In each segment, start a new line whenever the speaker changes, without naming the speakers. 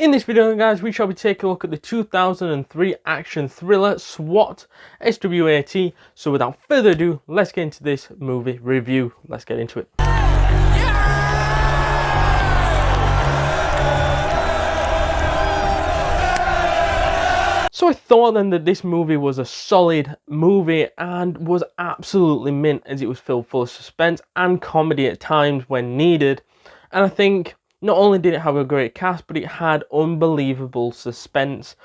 In this video, guys, we shall be taking a look at the 2003 action thriller SWAT, S.W.A.T. So without further ado, let's get into this movie review. Let's get into it. So I thought then that this movie was a solid movie and was absolutely mint, as it was filled full of suspense and comedy at times when needed. And I think not only did it have a great cast, but it had unbelievable suspense,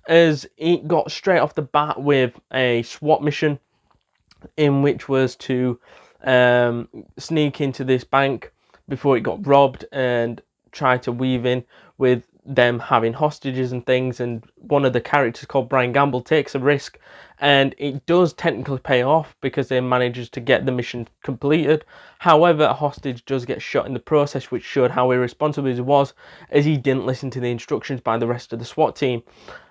as it got straight off the bat with a SWAT mission in which was to sneak into this bank before it got robbed and try to weave in with them having hostages and things. And one of the characters, called Brian Gamble, takes a risk, and it does technically pay off because they manages to get the mission completed. However, a hostage does get shot in the process, which showed how irresponsible he was, as he didn't listen to the instructions by the rest of the SWAT team.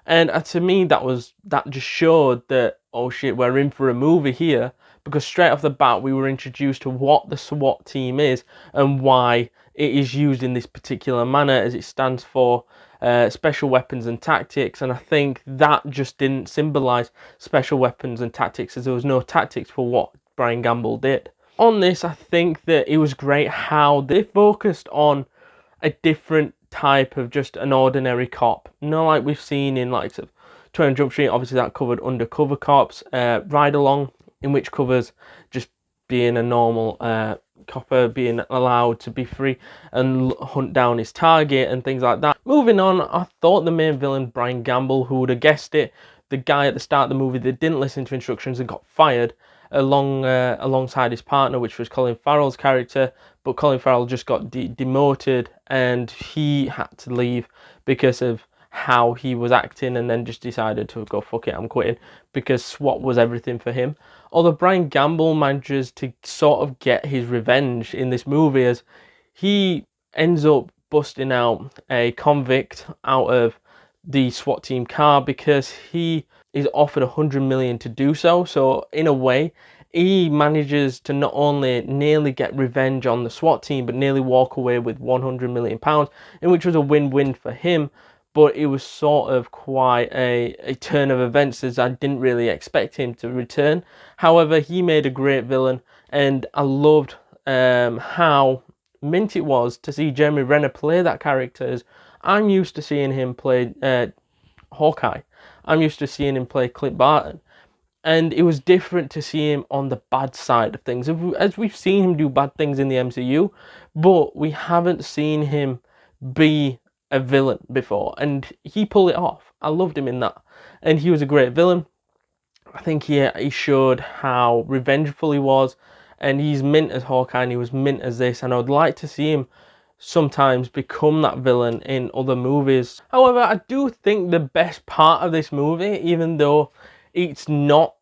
And to me, that just showed that, oh shit, we're in for a movie here, because straight off the bat we were introduced to what the SWAT team is and why it is used in this particular manner, as it stands for Special Weapons and Tactics. And I think that just didn't symbolise Special Weapons and Tactics, as there was no tactics for what Brian Gamble did. On this, I think that it was great how they focused on a different type of just an ordinary cop. Not like we've seen in likes of 20 Jump Street. Obviously that covered undercover cops. Ride Along, in which covers just being a normal copper, being allowed to be free and hunt down his target and things like that. Moving on, I thought the main villain, Brian Gamble, who would have guessed it, the guy at the start of the movie that didn't listen to instructions and got fired, alongside his partner, which was Colin Farrell's character. But Colin Farrell just got demoted, and he had to leave because of how he was acting, and then just decided to go, fuck it, I'm quitting, because SWAT was everything for him. Although Brian Gamble manages to sort of get his revenge in this movie, as he ends up busting out a convict out of the SWAT team car because he is offered 100 million to do so. So in a way, he manages to not only nearly get revenge on the SWAT team, but nearly walk away with 100 million pounds, in which was a win-win for him. But it was sort of quite a turn of events, as I didn't really expect him to return. However, he made a great villain, and I loved how mint it was to see Jeremey Renner play that character, as I'm used to seeing him play Hawkeye. I'm used to seeing him play Clint Barton. And it was different to see him on the bad side of things, as we've seen him do bad things in the MCU, but we haven't seen him be a villain before, and he pulled it off. I loved him in that, and he was a great villain. I think he showed how revengeful he was, and he's mint as Hawkeye, and he was mint as this, and I would like to see him sometimes become that villain in other movies. However, I do think the best part of this movie, even though it's not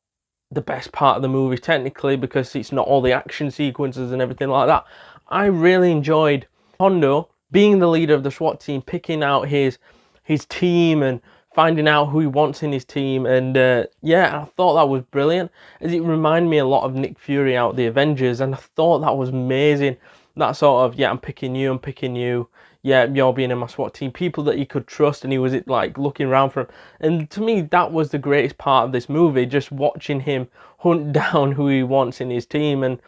the best part of the movie technically, because it's not all the action sequences and everything like that, I really enjoyed Hondo being the leader of the SWAT team, picking out his team and finding out who he wants in his team. And yeah, I thought that was brilliant, as it reminded me a lot of Nick Fury out the Avengers, and I thought that was amazing. That sort of, yeah, I'm picking you, yeah, you're being in my SWAT team, people that he could trust, and he was like looking around for him. And to me, that was the greatest part of this movie, just watching him hunt down who he wants in his team. And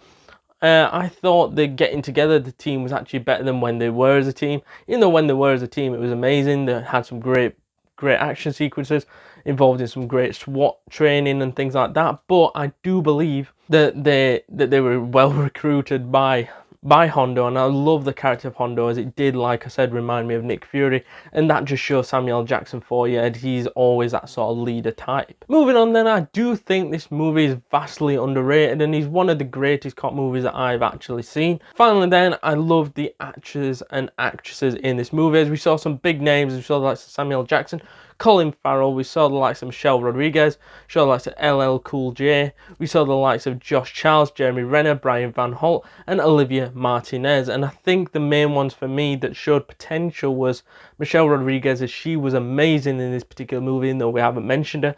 I thought that getting together, the team was actually better than when they were as a team. Even though when they were as a team, it was amazing. They had some great action sequences, involved in some great SWAT training and things like that. But I do believe that they were well recruited by Hondo, and I love the character of Hondo, as it did, like I said, remind me of Nick Fury, and that just shows Samuel L. Jackson for you, and he's always that sort of leader type. Moving on then, I do think this movie is vastly underrated, and he's one of the greatest cop movies that I've actually seen. Finally then, I loved the actors and actresses in this movie, as we saw some big names. We saw the likes of Samuel L. Jackson, Colin Farrell, we saw the likes of Michelle Rodriguez, we saw the likes of LL Cool J, we saw the likes of Josh Charles, Jeremey Renner, Brian Van Holt, and Olivia Martinez. And I think the main ones for me that showed potential was Michelle Rodriguez, as she was amazing in this particular movie, even though we haven't mentioned her.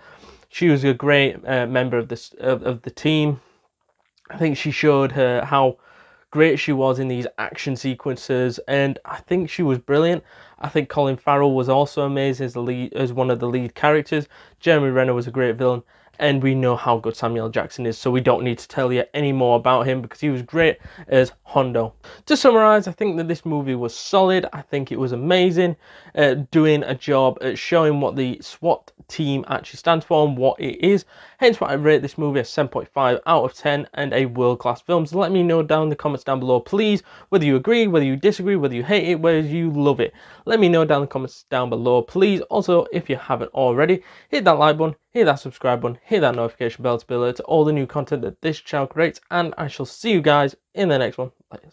She was a great member of the team. I think she showed her how great she was in these action sequences, and I think she was brilliant. I think Colin Farrell was also amazing as the lead, as one of the lead characters. Jeremey Renner was a great villain, and we know how good Samuel Jackson is, so we don't need to tell you any more about him because he was great as Hondo. To summarize, I think that this movie was solid. I think it was amazing, doing a job at showing what the SWAT team actually stands for and what it is. Hence why I rate this movie a 7.5 out of 10 and a world-class film. So let me know down in the comments down below, please, whether you agree, whether you disagree, whether you hate it, whether you love it. Let me know down in the comments down below, please. Also, if you haven't already, hit that like button, hit that subscribe button, hit that notification bell to be alerted to all the new content that this channel creates, and I shall see you guys in the next one. Later.